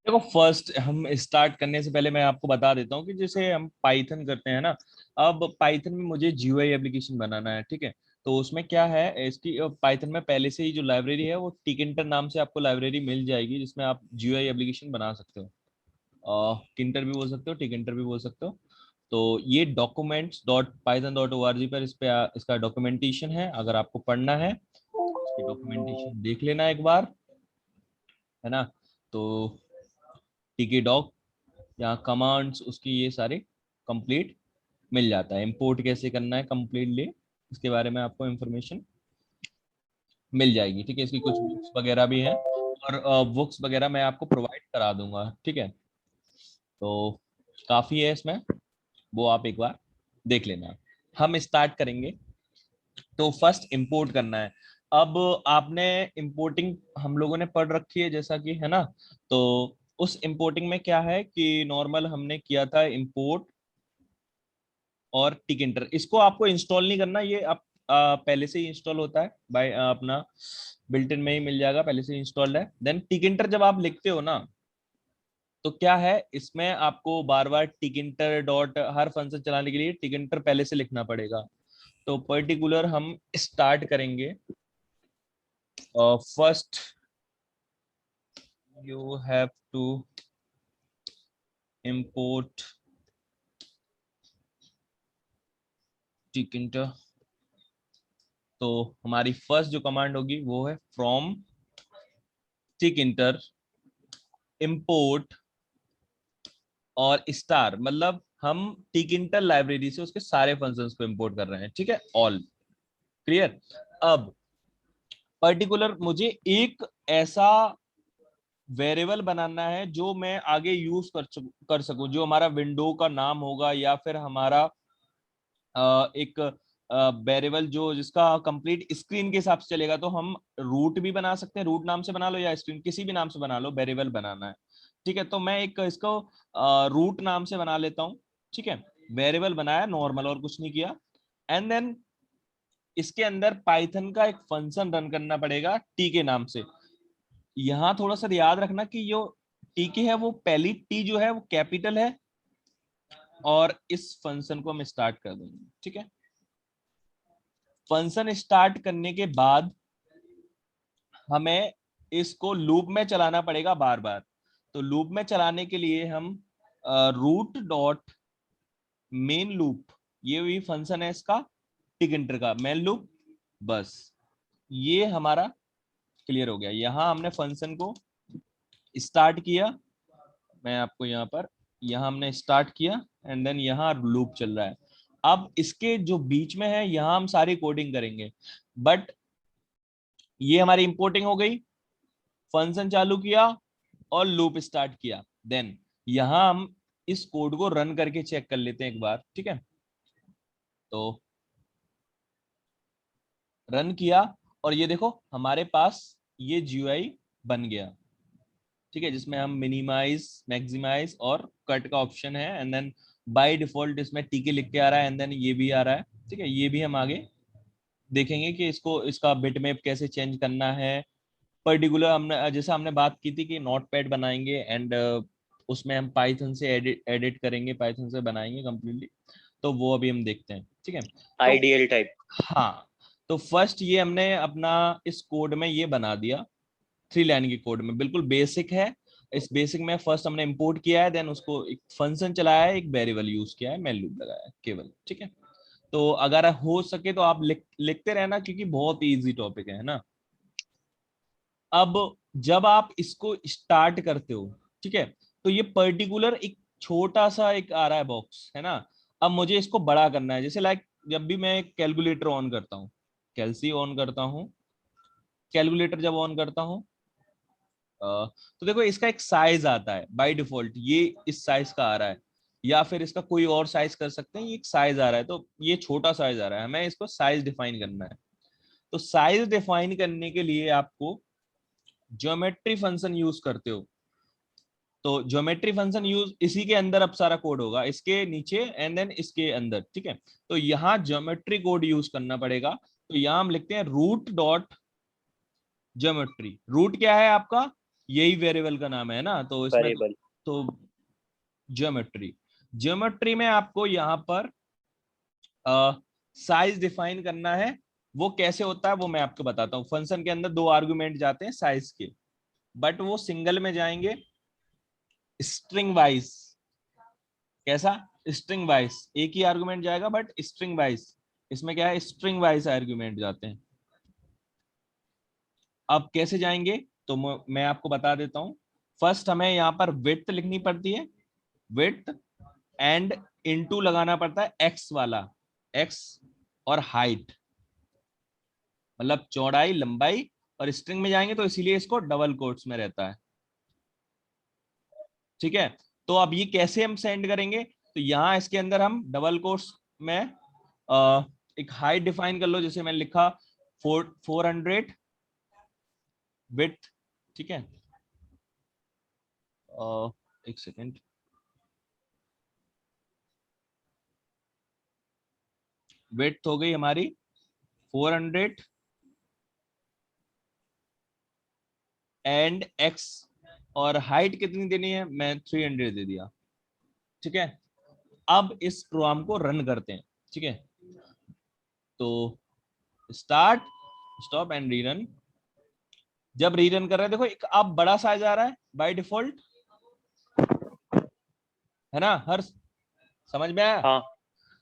देखो, फर्स्ट हम स्टार्ट करने से पहले मैं आपको बता देता हूँ कि जैसे हम पाइथन करते हैं ना। अब पाइथन में मुझे जीयूआई एप्लीकेशन बनाना है, ठीक है। तो उसमें क्या है, इसकी पाइथन में पहले से ही जो लाइब्रेरी है वो टिकिंटर नाम से आपको लाइब्रेरी मिल जाएगी, जिसमें आप जीयूआई एप्लीकेशन बना सकते हो। किंटर भी बोल सकते हो, टिकिंटर भी बोल सकते हो। तो ये documents dot Python dot ORG पर इसका डॉक्यूमेंटेशन है। अगर आपको पढ़ना है इसकी डॉक्यूमेंटेशन देख लेना एक बार, है ना। तो टिकी डॉक यहाँ कमांड्स उसकी ये सारे कंप्लीट मिल जाता है। इंपोर्ट कैसे करना है कंप्लीटली इसके बारे में आपको इंफॉर्मेशन मिल जाएगी, ठीक है। इसकी कुछ बुक्स वगैरह भी हैं, और बुक्स वगैरह मैं आपको प्रोवाइड करा दूंगा, ठीक है। तो काफी है इसमें, वो आप एक बार देख लेना। हम स्टार्ट करेंगे। तो फर्स्ट इंपोर्ट करना है। अब आपने इंपोर्टिंग हम लोगों ने पढ़ रखी है जैसा कि, है ना। तो उस इंपोर्टिंग में क्या है कि नॉर्मल हमने किया था इंपोर्ट और टिकिंटर। इसको आपको इंस्टॉल नहीं करना, ये आप पहले से ही इंस्टॉल होता है बाय अपना बिल्ट इन में ही मिल जाएगा, पहले से इंस्टॉल्ड है। देन टिकिंटर जब आप लिखते हो ना, तो क्या है इसमें आपको बार बार टिकिंटर डॉट हर फंक्शन चलाने के लिए टिकिंटर पहले से लिखना पड़ेगा। तो पर्टिकुलर हम स्टार्ट करेंगे। First you have to import tkinter। तो हमारी फर्स्ट जो कमांड होगी वो है फ्रॉम tkinter import और स्टार, मतलब हम tkinter लाइब्रेरी से उसके सारे फंक्शंस को इंपोर्ट कर रहे हैं, ठीक है। All clear. अब पर्टिकुलर मुझे एक ऐसा वेरिएबल बनाना है जो मैं आगे यूज कर सकूं, जो हमारा विंडो का नाम होगा या फिर हमारा एक वेरिएबल जो जिसका कंप्लीट स्क्रीन के हिसाब से चलेगा। तो हम रूट भी बना सकते हैं, रूट नाम से बना लो या स्क्रीन किसी भी नाम से बना लो, वेरिएबल बनाना है, ठीक है। तो मैं एक इसको रूट नाम से बना लेता हूँ, ठीक है। वेरिएबल बनाया नॉर्मल, और कुछ नहीं किया। एंड देन इसके अंदर पाइथन का एक फंक्शन रन करना पड़ेगा टी के नाम से। यहाँ थोड़ा सा याद रखना कि जो टी के है वो पहली टी जो है वो कैपिटल है, और इस फंक्शन को हम स्टार्ट कर देंगे, ठीक है। फंक्शन स्टार्ट करने के बाद हमें इसको लूप में चलाना पड़ेगा बार बार। तो लूप में चलाने के लिए हम रूट डॉट मेन लूप, ये भी फंक्शन है इसका टिकिंटर का मेन लूप, बस ये हमारा क्लियर हो गया। यहां हमने फंक्शन को स्टार्ट किया, मैं आपको यहाँ पर, यहाँ हमने स्टार्ट किया एंड देन यहाँ लूप चल रहा है। अब इसके जो बीच में है यहाँ हम सारी कोडिंग करेंगे, बट ये हमारी इंपोर्टिंग हो गई, फंक्शन चालू किया और लूप स्टार्ट किया। देन यहां हम इस कोड को रन करके चेक कर लेते हैं एक बार, ठीक है। तो रन किया और ये देखो हमारे पास ये जीयूआई बन गया, ठीक है, जिसमें हम मिनिमाइज मैक्सिमाइज और कट का ऑप्शन है। एंड देन बाय डिफॉल्ट इसमें टीके लिख के आ रहा है, एंड देन ये भी आ रहा है, ठीक है। ये भी हम आगे देखेंगे कि इसको इसका बिटमैप कैसे चेंज करना है। पर्टिकुलर हमने जैसे हमने बात की थी कि नोट पैड बनाएंगे एंड उसमें हम पाइथन से एडिट एडिट करेंगे, पाइथन से बनाएंगे कंप्लीटली। तो वो अभी हम देखते हैं, ठीक है। तो आइडियल टाइप। हाँ, तो फर्स्ट ये हमने अपना इस कोड में ये बना दिया, 3 लाइन की कोड में, बिल्कुल बेसिक है। इस बेसिक में फर्स्ट हमने इंपोर्ट किया है, देन उसको एक फंक्शन चलाया है, एक वेरिएबल यूज किया है, मैन लूप लगाया है केवल, ठीक है। तो अगर हो सके तो आप लिखते रहना, क्योंकि बहुत इजी टॉपिक है ना। अब जब आप इसको स्टार्ट करते हो, ठीक है, तो ये पर्टिकुलर एक छोटा सा एक आ रहा है बॉक्स, है ना। अब मुझे इसको बड़ा करना है, जैसे लाइक जब भी मैं कैलकुलेटर ऑन करता हूँ, कैलसी ऑन करता हूँ, कैलकुलेटर जब ऑन करता हूँ, तो देखो इसका एक साइज आता है बाय डिफॉल्ट, ये इस साइज का आ रहा है, या फिर इसका कोई और साइज कर सकते हैं। ये एक साइज आ रहा है, तो ये छोटा साइज आ रहा है, हमें इसको साइज डिफाइन करना है। तो साइज डिफाइन करने के लिए आपको ज्योमेट्री फंक्शन यूज करते हो। तो ज्योमेट्री फंक्शन यूज इसी के अंदर अब सारा कोड होगा, इसके नीचे एंड देन इसके अंदर, ठीक है। तो यहाँ ज्योमेट्री कोड यूज करना पड़ेगा। तो यहाँ हम लिखते हैं रूट डॉट ज्योमेट्री। रूट क्या है आपका? यही वेरिएबल का नाम है ना, तो इसमें वेरिएबल। तो ज्योमेट्री, ज्योमेट्री में आपको यहाँ पर साइज डिफाइन करना है। वो कैसे होता है वो मैं आपको बताता हूँ। फंक्शन के अंदर दो आर्गुमेंट जाते हैं साइज के, बट वो सिंगल में जाएंगे स्ट्रिंग वाइज। कैसा? स्ट्रिंग वाइज, एक ही आर्गुमेंट जाएगा बट स्ट्रिंग वाइज। इसमें क्या है, स्ट्रिंग वाइज आर्गुमेंट जाते हैं। अब कैसे जाएंगे तो मैं आपको बता देता हूं। फर्स्ट हमें यहाँ पर विड्थ लिखनी पड़ती है, विड्थ एंड इनटू लगाना पड़ता है एक्स वाला, एक्स और हाइट, मतलब चौड़ाई लंबाई। और स्ट्रिंग में जाएंगे तो इसीलिए इसको डबल कोट्स में रहता है। ठीक है, तो अब ये कैसे हम सेंड करेंगे, तो यहां इसके अंदर हम डबल कोट्स में एक हाइट डिफाइन कर लो, जैसे मैंने लिखा 400 विड्थ। ठीक है, एक सेकेंड, विड्थ हो गई हमारी 400 एंड एक्स, और हाइट कितनी देनी है, मैं 300 दे दिया। ठीक है, अब इस प्रोग्राम को रन करते हैं। ठीक है, तो स्टार्ट, स्टॉप एंड रीरन। जब रीरन कर रहे हैं देखो एक अब बड़ा साइज आ रहा है बाय डिफॉल्ट, है ना हर, समझ में आया? हाँ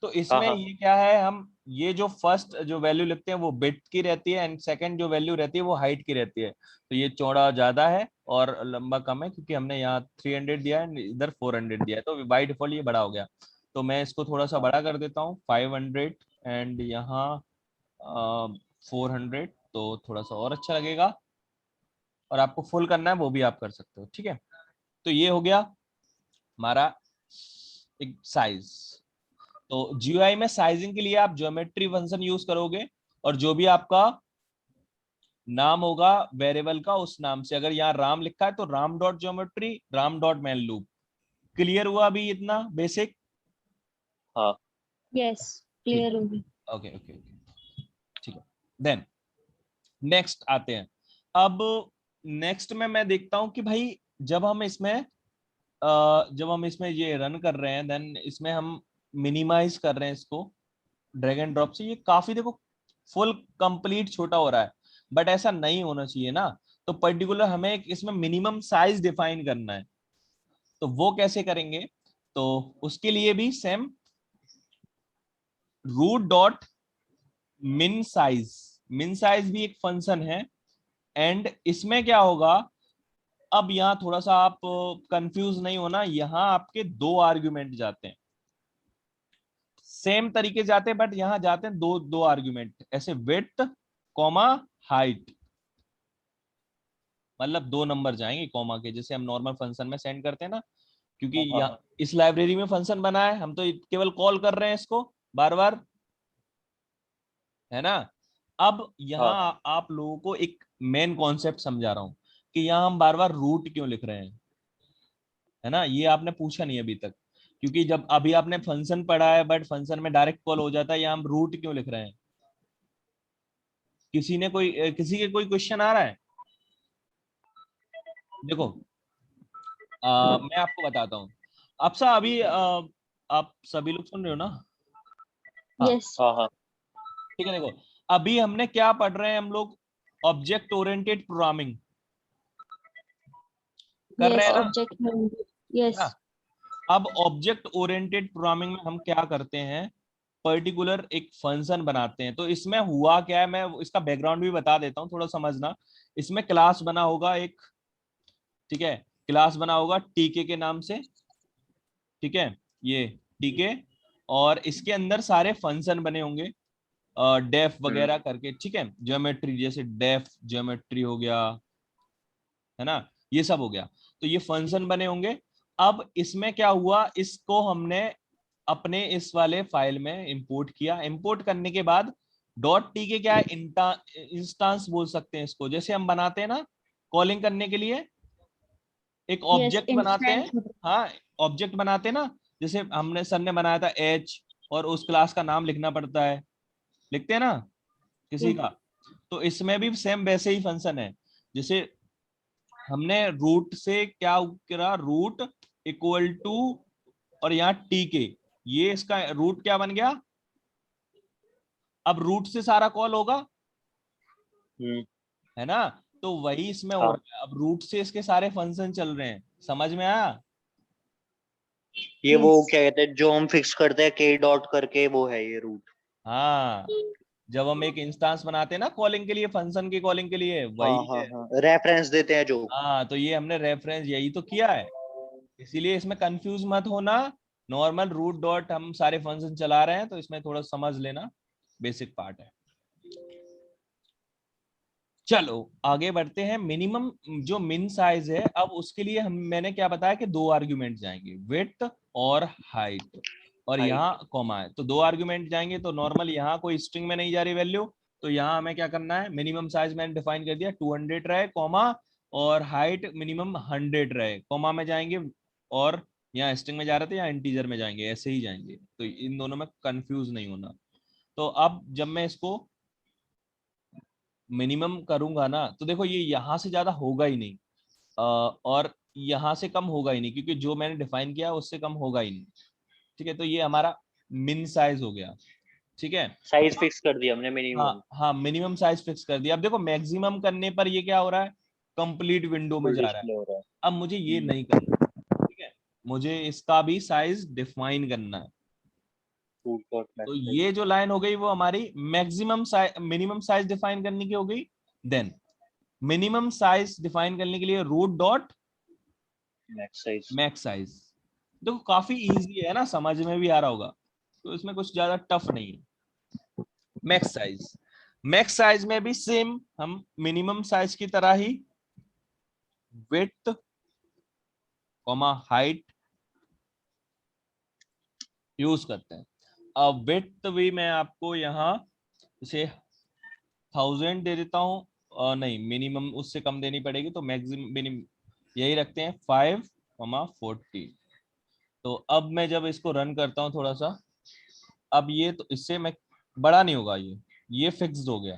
तो हाँ इसमें हाँ। ये क्या है, हम ये जो फर्स्ट जो वैल्यू लिखते हैं वो बिट की रहती है, एंड सेकंड जो वैल्यू रहती है वो हाइट की रहती है। तो ये चौड़ा ज्यादा है और लंबा कम है, क्योंकि हमने यहाँ 300 दिया है, इधर 400 दिया है, तो बाय डिफॉल्ट ये बड़ा हो गया। तो मैं इसको थोड़ा सा बड़ा कर देता हूँ, 500 एंड यहाँ 400, तो थोड़ा सा और अच्छा लगेगा। और आपको फुल करना है वो भी आप कर सकते हो। ठीक है, तो ये हो गया हमारा एक साइज। तो जीयूआई में साइजिंग के लिए आप ज्योमेट्री फंक्शन यूज करोगे, और जो भी आपका नाम होगा वेरिएबल का उस नाम से, अगर यहाँ राम लिखा है तो Ram dot geometry, Ram dot man loop. Clear हुआ अभी इतना बेसिक? हाँ। यस, ठीक, क्लियर होगी। ओके ओके ओके, ठीक है। देन नेक्स्ट आते हैं। अब नेक्स्ट में मैं देखता हूं कि भाई जब हम इसमें जब हम इसमें ये रन कर रहे हैं, देन इसमें हम मिनिमाइज कर रहे हैं इसको ड्रैग एंड ड्रॉप से, ये काफी देखो फुल कंप्लीट छोटा हो रहा है, बट ऐसा नहीं होना चाहिए ना। तो पर्टिकुलर हमें एक इसमें मिनिमम साइज डिफाइन करना है, तो वो कैसे करेंगे, तो उसके लिए भी same root dot min size, min size भी एक फंक्शन है। एंड इसमें क्या होगा, अब यहाँ थोड़ा सा आप कंफ्यूज नहीं होना, यहाँ आपके दो आर्ग्यूमेंट जाते हैं, सेम तरीके जाते हैं बट यहाँ जाते हैं दो दो आर्ग्यूमेंट, ऐसे विड्थ कॉमा हाइट, मतलब दो नंबर जाएंगे कॉमा के, जैसे हम नॉर्मल फंक्शन में सेंड करते हैं ना। क्योंकि हाँ यहाँ इस लाइब्रेरी में फंक्शन बना है, हम तो केवल कॉल कर रहे हैं इसको बार बार, है ना। अब हाँ। यहाँ आप लोगों को एक मेन कॉन्सेप्ट समझा रहा हूं कि यहाँ हम बार बार रूट क्यों लिख रहे हैं, है ना, ये आपने पूछा नहीं अभी तक। क्योंकि जब अभी आपने फंक्शन पढ़ा है बट फंक्शन में डायरेक्ट कॉल हो जाता है, यहाँ हम रूट क्यों लिख रहे हैं? किसी के कोई क्वेश्चन आ रहा है? देखो मैं आपको बताता हूँ। अब सा अभी आप सभी लोग सुन रहे हो ना? हाँ, यस हाँ हाँ। ठीक है। देखो अभी हमने क्या पढ़ रहे हैं हम लोग, ऑब्जेक्ट ओरिएंटेड प्रोग्रामिंग कर रहे यस, हैं ना, ऑब्जेक्ट, है ना। यस अब ऑब्जेक्ट ओरिएंटेड प्रोग्रामिंग में हम क्या करते हैं, पर्टिकुलर एक फंक्शन बनाते हैं। तो इसमें हुआ क्या है, मैं इसका बैकग्राउंड भी बता देता हूँ थोड़ा समझना। इसमें क्लास बना होगा एक, ठीक है, क्लास बना होगा टीके के नाम से, ठीक है, ये टीके, और इसके अंदर सारे फंक्शन बने होंगे डेफ वगैरह करके, ठीक है, ज्योमेट्री जैसे डेफ ज्योमेट्री हो गया, है ना, ये सब हो गया। तो ये फंक्शन बने होंगे। अब इसमें क्या हुआ, इसको हमने अपने इस वाले फाइल में इंपोर्ट किया। इंपोर्ट करने के बाद डॉट टी के क्या है, इंस्टांस बोल सकते हैं इसको, जैसे हम बनाते हैं ना कॉलिंग करने के लिए एक यस, ऑब्जेक्ट बनाते हैं। इंस्टेंस। हाँ, ऑब्जेक्ट बनाते हैं ना, जैसे हमने सर ने बनाया था एच, और उस क्लास का नाम लिखना पड़ता है, लिखते हैं ना किसी का। तो इसमें भी सेम वैसे ही फंक्शन है, जैसे हमने रूट से क्या करा, रूट इक्वल टू, और यहाँ टी के, ये इसका रूट क्या बन गया, अब रूट से सारा कॉल होगा, है ना। तो वही इसमें हो हाँ, रहा है, अब रूट से इसके सारे फंक्शन चल रहे हैं, समझ में आया। ये वो क्या कहते हैं जो हम फिक्स करते हैं के डॉट करके, वो है ये रूट। हाँ, जब हम एक इंस्टेंस बनाते हैं ना कॉलिंग के लिए, फंक्शन की कॉलिंग के लिए, हाँ वही हाँ है। हाँ, रेफरेंस देते हैं जो। हाँ, तो ये हमने रेफरेंस यही तो किया है, इसीलिए इसमें कंफ्यूज मत होना। नॉर्मल रूट डॉट हम सारे फंक्शन चला रहे हैं, तो इसमें थोड़ा समझ लेना, बेसिक पार्ट है। चलो आगे बढ़ते हैं। मिनिमम जो मिन साइज है, अब उसके लिए हम, मैंने क्या बताया कि दो आर्ग्यूमेंट जाएंगे, विड्थ और हाइट, और हाइट। यहाँ कॉमा है, तो दो आर्ग्यूमेंट जाएंगे। तो नॉर्मल यहाँ कोई स्ट्रिंग में नहीं जा रही वैल्यू, तो यहाँ हमें क्या करना है, मिनिमम साइज मैंने डिफाइन कर दिया 200 रहे, कॉमा, और हाइट मिनिमम 100 रहे, कॉमा में जाएंगे, और यहाँ स्ट्रिंग में जा रहे थे, यहाँ इंटीजर में जाएंगे, ऐसे ही जाएंगे, तो इन दोनों में कंफ्यूज नहीं होना। तो अब जब मैं इसको मिनिमम करूंगा ना, तो देखो ये यहां से ज्यादा होगा ही नहीं, और यहां से कम होगा ही नहीं, क्योंकि जो मैंने डिफाइन किया उससे कम होगा ही नहीं। ठीक है, तो ये हमारा मिन साइज हो गया। ठीक है, साइज फिक्स कर दिया हमने मिनिमम। हाँ हाँ, मिनिमम साइज फिक्स कर दिया। अब देखो मैक्सिमम करने पर ये क्या हो रहा है, कंप्लीट विंडो में फुल जा रहा है। डिस्प्ले हो रहा है। अब मुझे ये नहीं करना, ठीक है, मुझे इसका भी साइज डिफाइन करना है। रूट डॉट तो मैक्स। ये जो लाइन हो गई वो हमारी maximum size, minimum size define करने की हो गई। देन मिनिमम साइज डिफाइन करने के लिए root dot max size. Max size. देखो काफी इजी है ना, समझ में भी आ रहा होगा, तो इसमें कुछ ज्यादा टफ नहीं है। मैक्स साइज, मैक्स साइज में भी सेम हम मिनिमम साइज की तरह ही विड्थ कॉमा हाइट यूज करते हैं। अब विड्थ भी मैं आपको यहाँ इसे 1000 दे देता हूँ, और नहीं, मिनिमम उससे कम देनी पड़ेगी, तो मैक्सिमम मिनिमम यही रखते हैं 5,40। तो अब मैं जब इसको रन करता हूँ थोड़ा सा, अब ये तो इससे मैं बड़ा नहीं होगा, ये फिक्स्ड हो गया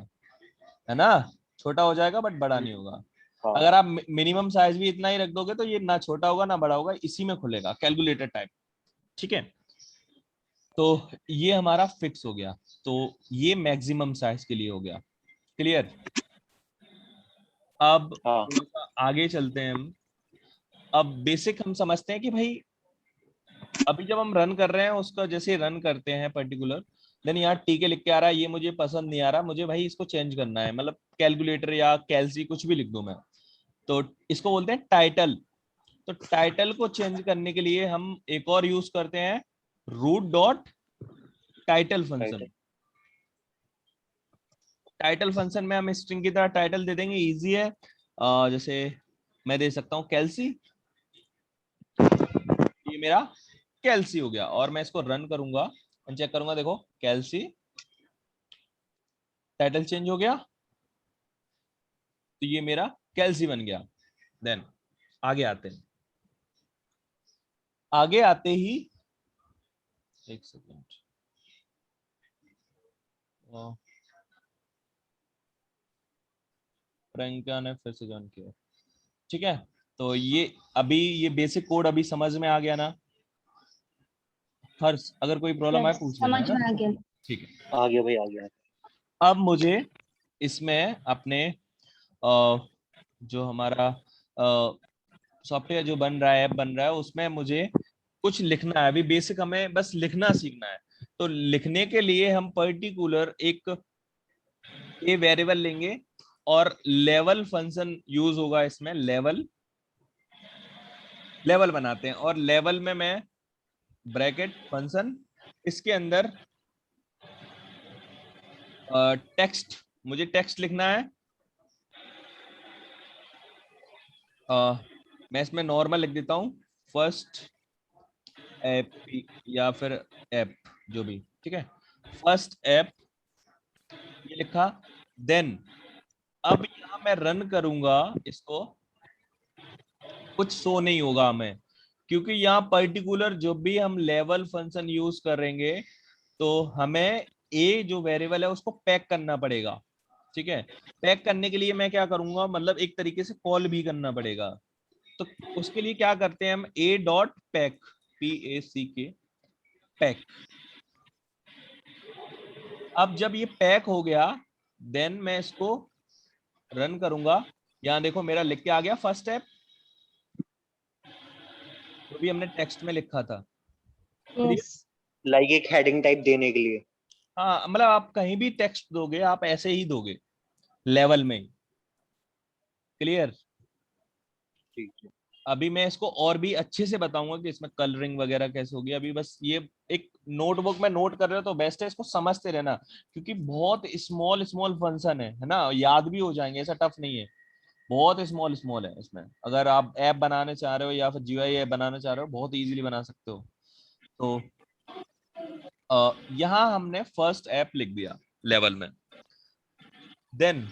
है ना, छोटा हो जाएगा बट बड़ा नहीं होगा। हाँ। अगर आप मिनिमम साइज भी इतना ही रख दोगे, तो ये ना छोटा होगा ना बड़ा होगा, इसी में खुलेगा कैलकुलेटर टाइप। ठीक है, तो ये हमारा फिक्स हो गया, तो ये मैक्सिमम साइज के लिए हो गया। क्लियर। अब हाँ। थोड़ा सा आगे चलते हैं हम। अब बेसिक हम समझते हैं कि भाई अभी जब हम रन कर रहे हैं उसका, जैसे रन करते हैं पर्टिकुलर, देन यहाँ टीके लिख के आ रहा है, ये मुझे पसंद नहीं आ रहा, मुझे भाई इसको चेंज करना है, मतलब कैलकुलेटर या कैलसी कुछ भी लिख दूं मैं, तो इसको बोलते हैं टाइटल। तो टाइटल को चेंज करने के लिए हम एक और यूज करते हैं, root dot title function. Title. Title function में हम स्ट्रिंग की तरह टाइटल दे देंगे, इजी है। जैसे मैं दे सकता हूँ कैलसी, ये मेरा कैलसी हो गया, और मैं इसको रन करूंगा, चेक करूंगा, देखो कैलसी, टाइटल चेंज हो गया, तो ये मेरा कैलसी बन गया। देन आगे आते हैं, आगे आते ही, एक सेकेंड, प्रियंका ने फिर से ज्वाइन किया। ठीक है, तो ये अभी ये बेसिक कोड अभी समझ में आ गया ना। हर्ष, अगर कोई प्रॉब्लम आए यस, पूछ लेना, समझ है ना। में आ गया। ठीक है, आ गया भाई, आ गया। अब मुझे इसमें अपने जो हमारा सॉफ्टवेयर जो बन रहा है, ऐप बन रहा है, उसमें मुझे कुछ लिखना है। अभी बेसिक हमें बस लिखना सीखना है। तो लिखने के लिए हम पर्टिकुलर एक ए वेरिएबल लेंगे, और लेवल फंक्शन यूज होगा इसमें। लेवल, लेवल बनाते हैं, और लेवल में मैं ब्रैकेट फंक्शन, इसके अंदर टेक्स्ट, मुझे टेक्स्ट लिखना है। मैं इसमें नॉर्मल लिख देता हूँ, फर्स्ट ऐप, या फिर ऐप, जो भी, ठीक है, फर्स्ट ऐप, ये लिखा। देन अब यहां मैं रन करूंगा इसको, कुछ शो नहीं होगा हमें, क्योंकि यहाँ पर्टिकुलर जो भी हम लेवल फंक्शन यूज करेंगे, तो हमें ए जो वेरिएबल है उसको पैक करना पड़ेगा। ठीक है। पैक करने के लिए मैं क्या करूंगा, मतलब एक तरीके से कॉल भी करना पड़ेगा। तो उसके लिए क्या करते हैं हम, a dot pack, PACK, pack. अब जब ये पैक हो गया, देन मैं इसको रन करूंगा। यहां देखो मेरा लिख के आ गया फर्स्ट स्टेप, जो भी हमने टेक्स्ट में लिखा था। यस। लाइक एक हेडिंग टाइप देने के लिए। हाँ, मतलब आप कहीं भी टेक्स्ट दोगे आप ऐसे ही दोगे, लेवल में। क्लियर। ठीक है। अभी मैं इसको और भी अच्छे से बताऊंगा कि इसमें कलरिंग वगैरह कैसे होगी। अभी बस ये एक नोटबुक में नोट कर रहे हो तो बेस्ट है, इसको समझते रहना, क्योंकि बहुत स्मॉल स्मॉल फंक्शन है ना, याद भी हो जाएंगे, ऐसा टफ नहीं है। बहुत स्मॉल स्मॉल है इसमें। अगर आप ऐप बनाने चाह रहे हो या फिर GUI ऐप बनाना चाह रहे हो, बहुत इजीली बना सकते हो। तो यहाँ हमने फर्स्ट ऐप लिख दिया लेवल में। देन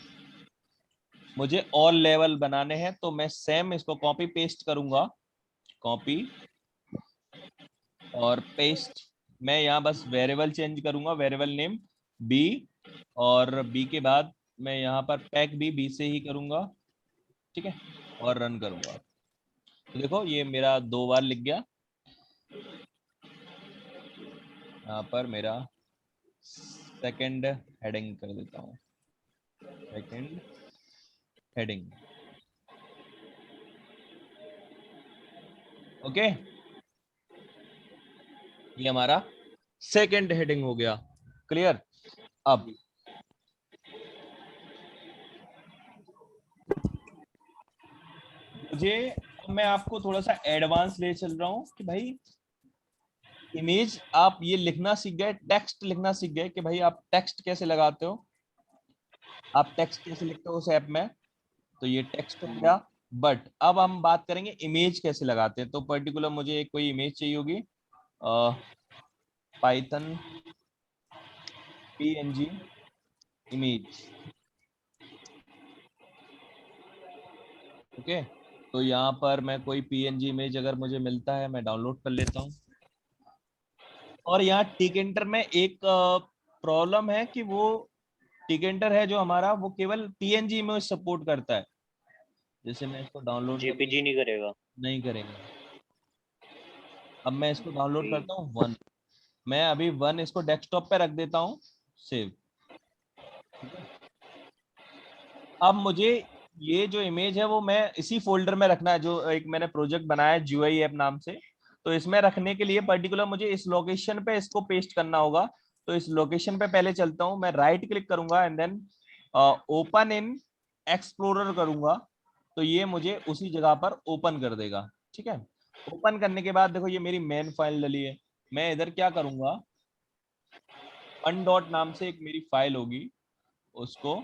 मुझे ऑल लेवल बनाने हैं, तो मैं सेम इसको कॉपी पेस्ट करूंगा, कॉपी और पेस्ट। मैं यहाँ बस वेरिएबल चेंज करूंगा, वेरिएबल नेम b, और b के बाद मैं यहाँ पर पैक भी b से ही करूंगा, ठीक है, और रन करूंगा। तो देखो ये मेरा 2 बार लिख गया। यहाँ पर मेरा सेकंड हेडिंग कर देता हूँ, सेकंड हेडिंग। ओके, ये हमारा सेकंड हेडिंग हो गया। क्लियर। अब मैं आपको थोड़ा सा एडवांस ले चल रहा हूं कि भाई इमेज आप ये लिखना सीख गए, टेक्स्ट लिखना सीख गए कि भाई आप टेक्स्ट कैसे लगाते हो, आप टेक्स्ट कैसे लिखते हो उस ऐप में। तो ये टेक्स्ट हो गया। बट अब हम बात करेंगे इमेज कैसे लगाते हैं। तो पर्टिकुलर मुझे एक कोई इमेज चाहिए होगी, पाइथन PNG इमेज। ओके, तो यहाँ पर मैं कोई PNG इमेज अगर मुझे मिलता है मैं डाउनलोड कर लेता हूँ। और यहाँ टिकेंटर में एक प्रॉब्लम है कि वो टिकेंटर है जो हमारा, वो केवल PNG इमेज सपोर्ट करता है। जैसे मैं इसको डाउनलोड कर, JPG नहीं करेगा। नहीं करेंगे। अब मैं इसको डाउनलोड ठीक। करता हूँ 1, मैं अभी 1 इसको डेस्कटॉप पे रख देता हूँ, सेव। अब मुझे ये जो इमेज है वो मैं इसी फोल्डर में रखना है, जो एक मैंने प्रोजेक्ट बनाया है GUI ऐप नाम से। तो इसमें रखने के लिए पर्टिकुलर मुझे इस लोकेशन पे इसको पेस्ट करना होगा। तो इस लोकेशन पे पहले चलता हूँ, मैं राइट क्लिक करूंगा and then open in explorer करूंगा। तो ये मुझे उसी जगह पर ओपन कर देगा, ठीक है। ओपन करने के बाद देखो ये मेरी मेन फाइल डली है। मैं इधर क्या करूंगा, वन डॉट नाम से एक मेरी फाइल होगी, उसको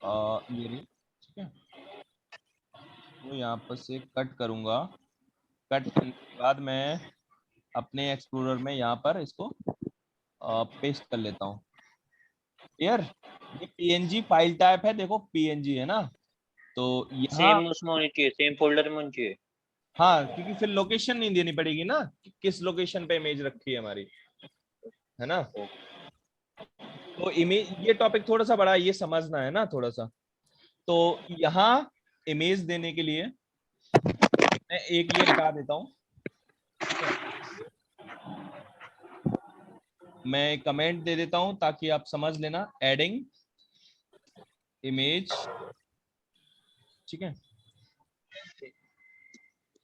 ये रही, ठीक है, तो यहाँ पर से कट करूंगा। कट करने के बाद मैं अपने एक्सप्लोरर में यहाँ पर इसको पेस्ट कर लेता हूँ। क्लियर। ये PNG फाइल टाइप है, देखो PNG है ना, तो यहाँ सेम उसमें होनी चाहिए, सेम फोल्डर में होनी चाहिए। हाँ, क्योंकि फिर लोकेशन नहीं देनी पड़ेगी ना कि किस लोकेशन पे इमेज रखी है हमारी, है ना। तो इमेज, ये टॉपिक थोड़ा सा बड़ा है, ये समझना है ना थोड़ा सा। तो यहाँ इमेज देने के लिए मैं एक ये हटा देता हूँ, ठीक है। मैं कमेंट दे देता हूं ताकि आप समझ लेना, एडिंग इमेज, ठीक है।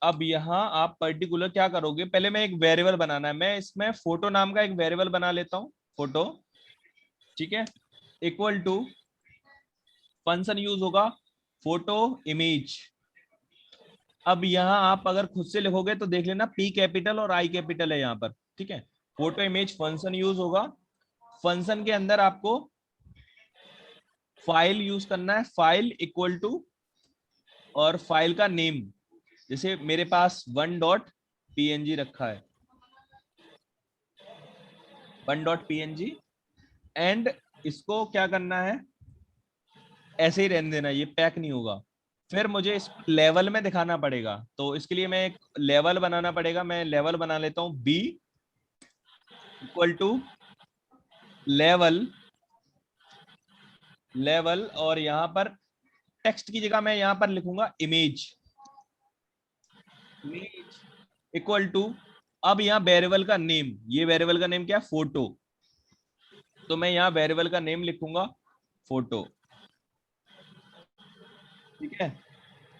अब यहाँ आप पर्टिकुलर क्या करोगे, पहले मैं एक वेरिएबल बनाना है, मैं इसमें फोटो नाम का एक वेरिएबल बना लेता हूँ, फोटो, ठीक है, इक्वल टू फंक्शन यूज होगा फोटो इमेज। अब यहाँ आप अगर खुद से लिखोगे तो देख लेना P कैपिटल और I कैपिटल है यहाँ पर, ठीक है। फोटो इमेज फंक्शन यूज होगा, फंक्शन के अंदर आपको फाइल यूज करना है, फाइल इक्वल टू और फाइल का नेम, जैसे मेरे पास 1.png रखा है, 1.png, एंड इसको क्या करना है, ऐसे ही रहने देना, ये पैक नहीं होगा। फिर मुझे इस लेवल में दिखाना पड़ेगा, तो इसके लिए मैं एक लेवल बनाना पड़ेगा। मैं लेवल बना लेता हूं b equal to level level, और यहाँ पर टेक्स्ट की जगह मैं यहाँ पर लिखूंगा इमेज, इमेज इक्वल टू, अब यहाँ वेरिएबल का नेम, ये वेरिएबल का नेम क्या है, फोटो, तो मैं यहाँ वेरिएबल का नेम लिखूंगा फोटो, ठीक है।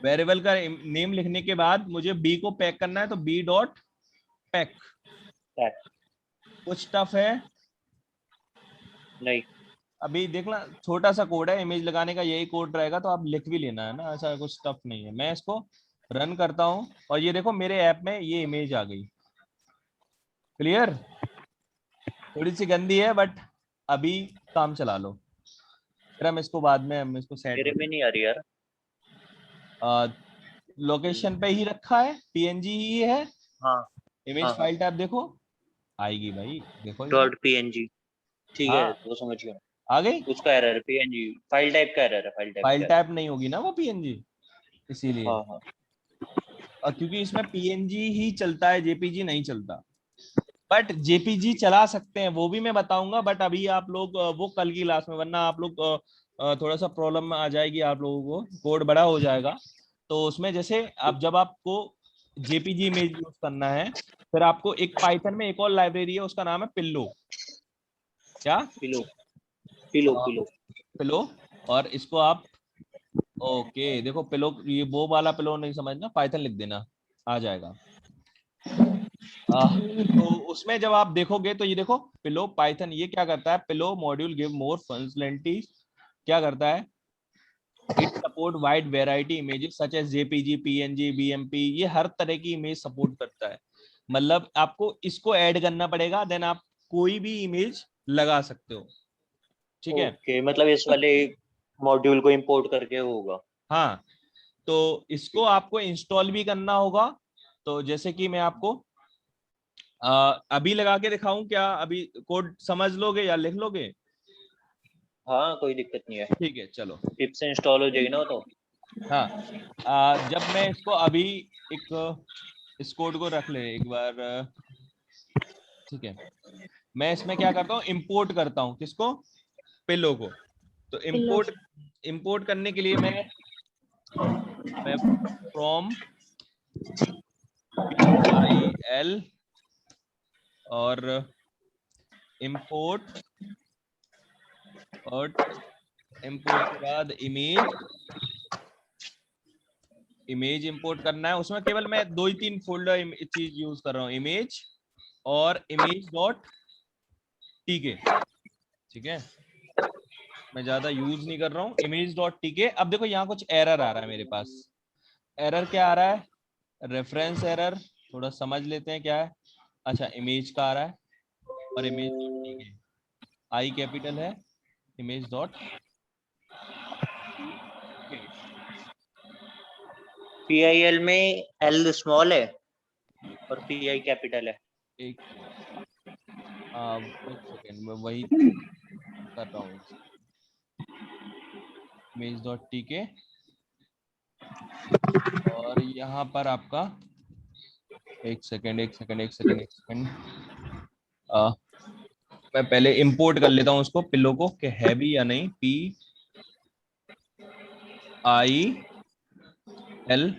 वेरिएबल का नेम लिखने के बाद मुझे बी को पैक करना है, तो बी डॉट पैक। कुछ टफ है? नहीं। अभी देखना, छोटा सा कोड है, इमेज लगाने का यही कोड रहेगा, तो आप लिख भी लेना है ना, ऐसा कुछ टफ नहीं है। मैं इसको रन करता हूँ और ये देखो मेरे ऐप में ये इमेज आ गई। क्लियर? थोड़ी सी गंदी है बट अभी काम चला लो, फिर हम इसको बाद में हम इसको सेट मेरे में नहीं आ रही यार। लोकेशन पे ही रखा है, पीएनजी ही है, हाँ इमेज हाँ हाँ। फाइल टैब देखो, आएगी भाई, देखो इमेज। डॉट पीएनजी, ठीक है हाँ, वो समझ गया। आ गई। उसका एरर है, पीएनजी फाइल टाइप का एरर है, फाइल टाइप फाइल का error। टैब नहीं होगी ना वो पीएनजी, इसीलिए। हाँ हाँ। क्योंकि इसमें पीएनजी ही चलता है, जेपीजी नहीं चलता, बट जेपीजी चला सकते हैं, वो भी मैं बताऊंगा, बट अभी आप लोग वो कल की क्लास में, वरना आप लोग थोड़ा सा प्रॉब्लम में आ जाएगी आप लोगों को, कोड बड़ा हो जाएगा। तो उसमें जैसे अब जब आपको जेपीजी इमेज यूज करना है, फिर आपको एक पाइथन में एक और लाइब्रेरी है, उसका नाम है पिल्लो। क्या? Pillow, pillow pillow. पिलो। और इसको आप, ओके देखो पिलो, ये वो वाला पिलो नहीं समझना, पाइथन लिख देना, आ जाएगा। तो उसमें जब आप देखोगे तो ये देखो पिलो पाइथन, ये क्या करता है, pillow module give more functionality, क्या करता है, it support wide variety images such as JPG, PNG, BMP, ये हर तरह की इमेज सपोर्ट करता है। मतलब आपको इसको ऐड करना पड़ेगा, देन आप कोई भी इमेज लगा सकते हो, ठीक है। ओके, मतलब इस वाले मॉड्यूल को इंपोर्ट करके होगा। हाँ, तो इसको आपको इंस्टॉल भी करना होगा। तो जैसे कि मैं आपको अभी लगा के दिखाऊं क्या, अभी कोड समझ लोगे या लिख लोगे? हाँ कोई दिक्कत नहीं है, ठीक है चलो। टिप से इंस्टॉल हो जाएगी ना वो तो। हाँ, जब मैं इसको अभी एक इस कोड को रख ले एक बार, ठीक है। मैं इसमें क्या करता हूँ, इंपोर्ट करता हूँ किसको, पिलो को। तो इंपोर्ट, इंपोर्ट करने के लिए मैं फ्रॉम PIL और इंपोर्ट, और इंपोर्ट के बाद इमेज, इमेज इंपोर्ट करना है। उसमें केवल मैं 2 ही 3 फोल्डर चीज यूज कर रहा हूँ, इमेज और इमेज डॉट टीके, ठीक है। मैं ज्यादा यूज नहीं कर रहा हूँ, इमेज डॉट टीके। अब देखो यहाँ कुछ एरर आ रहा है मेरे पास। एरर क्या आ रहा है, रेफरेंस एरर, थोड़ा समझ लेते हैं क्या है। अच्छा, इमेज का आ रहा है, और इमेज डॉट टीके, आई कैपिटल है, इमेज डॉट टीके। पीआईएल में एल स्मॉल है और पीआई कैपिटल है। एक एक सेकेंड, मैं वही कर रहा हूँ, इमेज डॉट टीके। और यहाँ पर आपका, एक सेकेंड एक सेकेंड एक सेकेंड एक सेकेंड, मैं पहले इंपोर्ट कर लेता हूँ उसको, पिल्लो को, कि है भी या नहीं। PIL।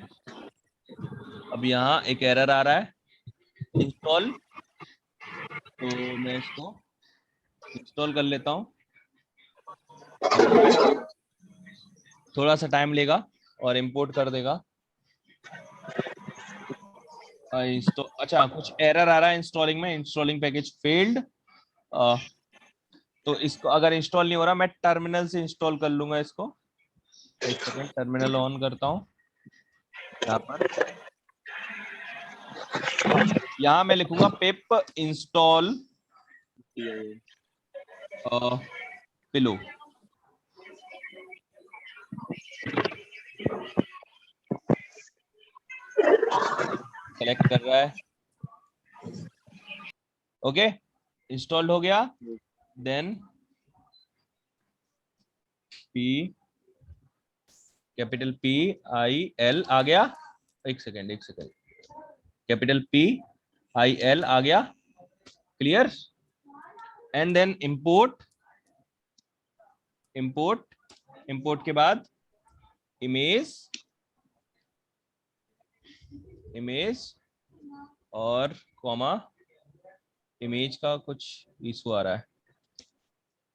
अब यहाँ एक एरर आ रहा है, इंस्टॉल, तो मैं इसको इंस्टॉल कर लेता हूँ, थोड़ा सा टाइम लेगा और इंपोर्ट कर देगा। अच्छा, कुछ एरर आ रहा है इंस्टॉलिंग में, इंस्टॉलिंग पैकेज फेल्ड। तो इसको अगर इंस्टॉल नहीं हो रहा, मैं टर्मिनल से इंस्टॉल कर लूंगा इसको। एक सेकेंड, टर्मिनल ऑन करता हूँ। यहाँ पर, यहाँ मैं लिखूंगा पिप इंस्टॉल पिलो, सेलेक्ट कर रहा है, ओके, इंस्टॉल्ड हो गया। देन पी कैपिटल PIL आ गया, एक सेकेंड एक सेकेंड, कैपिटल PIL आ गया, clear. And then import, import import के बाद इमेज और कॉमा इमेज का कुछ इशू आ रहा है,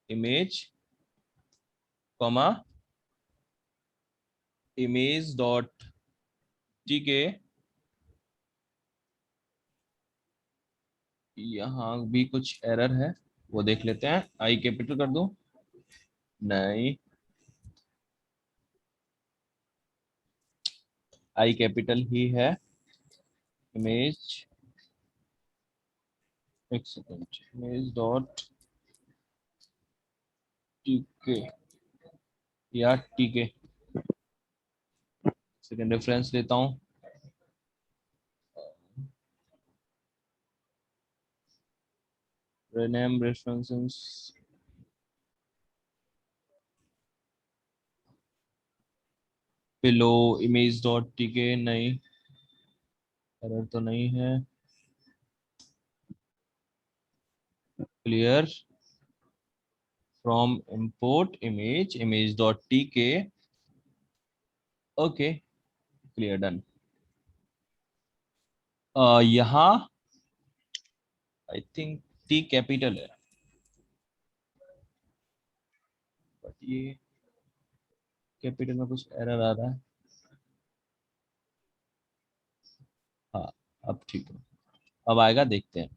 इमेज कॉमा इमेज डॉट टीके, यहाँ भी कुछ एरर है वो देख लेते हैं। आई कैपिटल कर दूं? नहीं, आई कैपिटल ही है। इमेज, एक सेकेंड, इमेज डॉट टीके या टीके, सेकेंड रेफरेंस लेता हूँ। rename references, below image dot tk, नहीं, एरर तो नहीं है। Clear from import image dot tk, okay, clear, done. यहाँ आई थिंक टी कैपिटल है, बट ये कैपिटल में कुछ एरर आ रहा है। हाँ, अब ठीक है, अब आएगा, देखते हैं।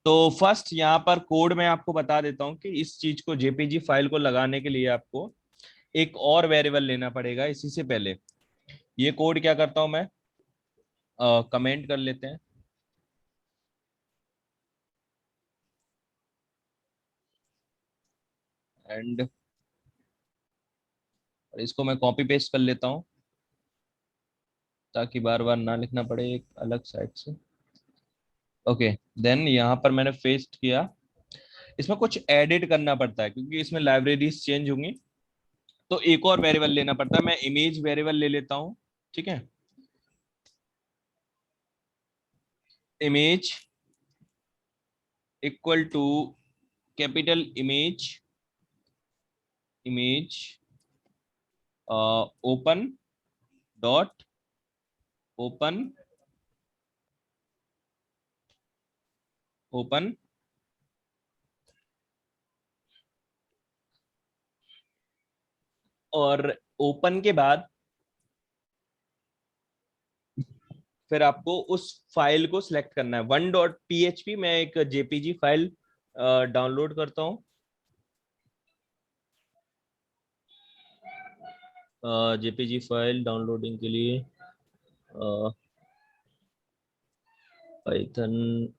तो फर्स्ट यहाँ पर कोड मैं आपको बता देता हूँ कि इस चीज को, जेपीजी फाइल को लगाने के लिए आपको एक और वेरिएबल लेना पड़ेगा। इसी से पहले ये कोड क्या करता हूं मैं, कमेंट कर लेते हैं, एंड इसको मैं कॉपी पेस्ट कर लेता हूं ताकि बार बार ना लिखना पड़े एक अलग साइड से। ओके, देन यहाँ पर मैंने पेस्ट किया। इसमें कुछ एडिट करना पड़ता है क्योंकि इसमें लाइब्रेरीज चेंज होंगी, तो एक और वेरिएबल लेना पड़ता है। मैं इमेज वेरिएबल ले लेता हूँ, ठीक है। Image equal to capital image open dot open और ओपन के बाद फिर आपको उस फाइल को सिलेक्ट करना है। 1.php, मैं एक जेपीजी फाइल डाउनलोड करता हूँ। जेपीजी फाइल डाउनलोडिंग के लिए पाइथन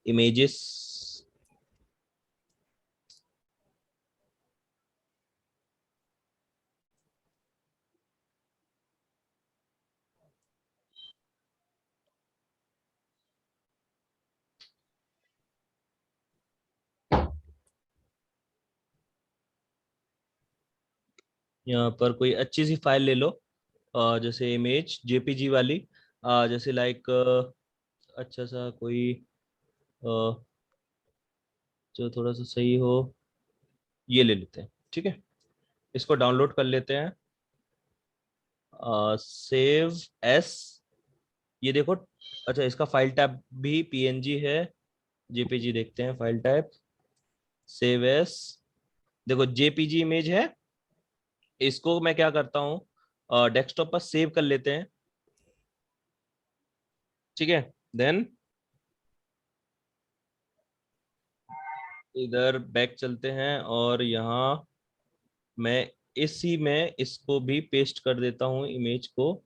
इमेजेस, यहाँ पर कोई अच्छी सी फाइल ले लो, जैसे इमेज जेपीजी वाली, जैसे लाइक अच्छा सा कोई जो थोड़ा सा सही हो, ये ले लेते हैं, ठीक है। इसको डाउनलोड कर लेते हैं, सेव एस, ये देखो। अच्छा, इसका फाइल टाइप भी पीएनजी है, जेपीजी देखते हैं फाइल टाइप, सेव एस, देखो जेपीजी इमेज है। इसको मैं क्या करता हूँ, डेस्कटॉप पर सेव कर लेते हैं, ठीक है। देन इधर बैक चलते हैं और यहाँ मैं इसी में इसको भी पेस्ट कर देता हूँ, इमेज को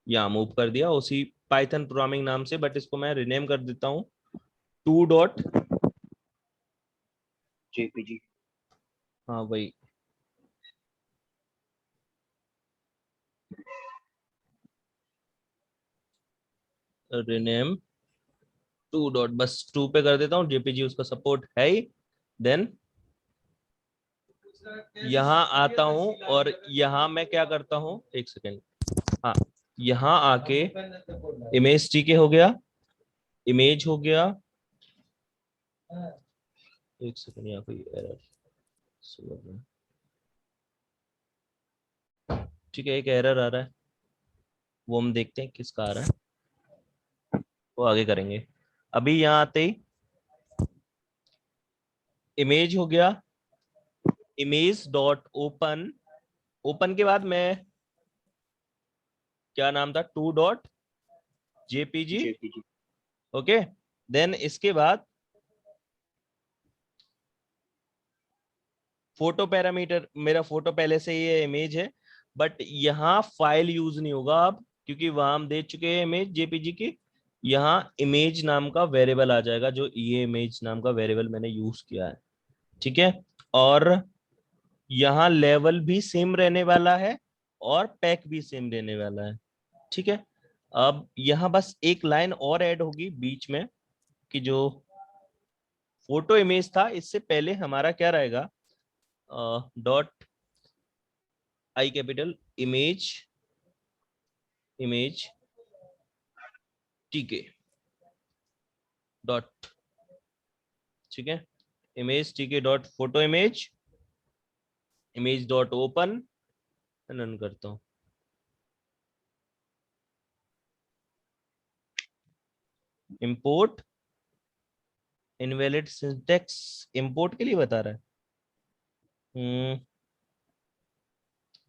यहाँ मूव कर दिया उसी पाइथन प्रोग्रामिंग नाम से, बट इसको मैं रिनेम कर देता हूँ 2. जेपीजी। हाँ वही, रिनेम 2. बस 2 पे कर देता हूँ, जेपीजी उसका सपोर्ट है ही। देन यहाँ आता हूँ और यहाँ मैं क्या करता हूँ, एक सेकेंड, हाँ, यहाँ आके इमेज टीके हो गया, इमेज हो गया, एक सेकेंड, यहाँ कोई एरर, ठीक है, एक एरर आ रहा है, वो हम देखते हैं किसका आ रहा है, वो आगे करेंगे। अभी यहाँ आते ही इमेज हो गया, इमेज डॉट ओपन, ओपन के बाद मैं, क्या नाम था, two dot JPG. JPG. Okay, then इसके बाद फोटो पैरामीटर, मेरा फोटो पहले से ये इमेज है, बट यहाँ फाइल यूज नहीं होगा अब, क्योंकि वहां हम दे चुके हैं इमेज जेपीजी की। यहाँ इमेज नाम का वेरिएबल आ जाएगा, जो ये इमेज नाम का वेरिएबल मैंने यूज किया है। ठीक है, और यहाँ लेवल भी सेम रहने वाला है और पैक भी सेम रहने वाला है। ठीक है, अब यहाँ बस एक लाइन और ऐड होगी बीच में, कि जो फोटो इमेज था इससे पहले हमारा क्या रहेगा, dot I capital image, image टीके डॉट, ठीक है, इमेज टीके dot photo image, image dot open, run करता हूं। इंपोर्ट इनवैलिड सिंटैक्स, इंपोर्ट के लिए बता रहा है।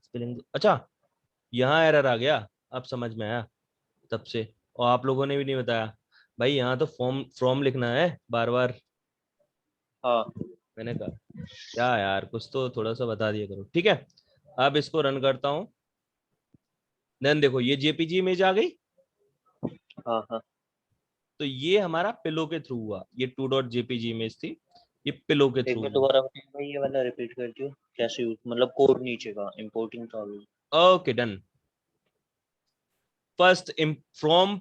स्पेलिंग, अच्छा यहाँ एरर आ गया, अब समझ में आया तब से, और आप लोगों ने भी नहीं बताया भाई, यहाँ तो फॉर्म फ्रॉम लिखना है बार बार। हाँ। मैंने कहा क्या यार, कुछ तो थोड़ा सा बता दिया करो। ठीक है, अब इसको रन करता हूँ, देन देखो ये जेपीजी इमेज आ गई। हाँ हाँ। तो ये हमारा पिलो के थ्रू हुआ, ये टू डॉट जेपीजी इमेज थी, ये पिलो के एक थ्रू बार हुआ। दोबारा बताइए भाई, ये वाला रिपीट कर दियो, कैसे यूज, मतलब कोड नीचे का इंपोर्टिंग चालू। Okay done. First from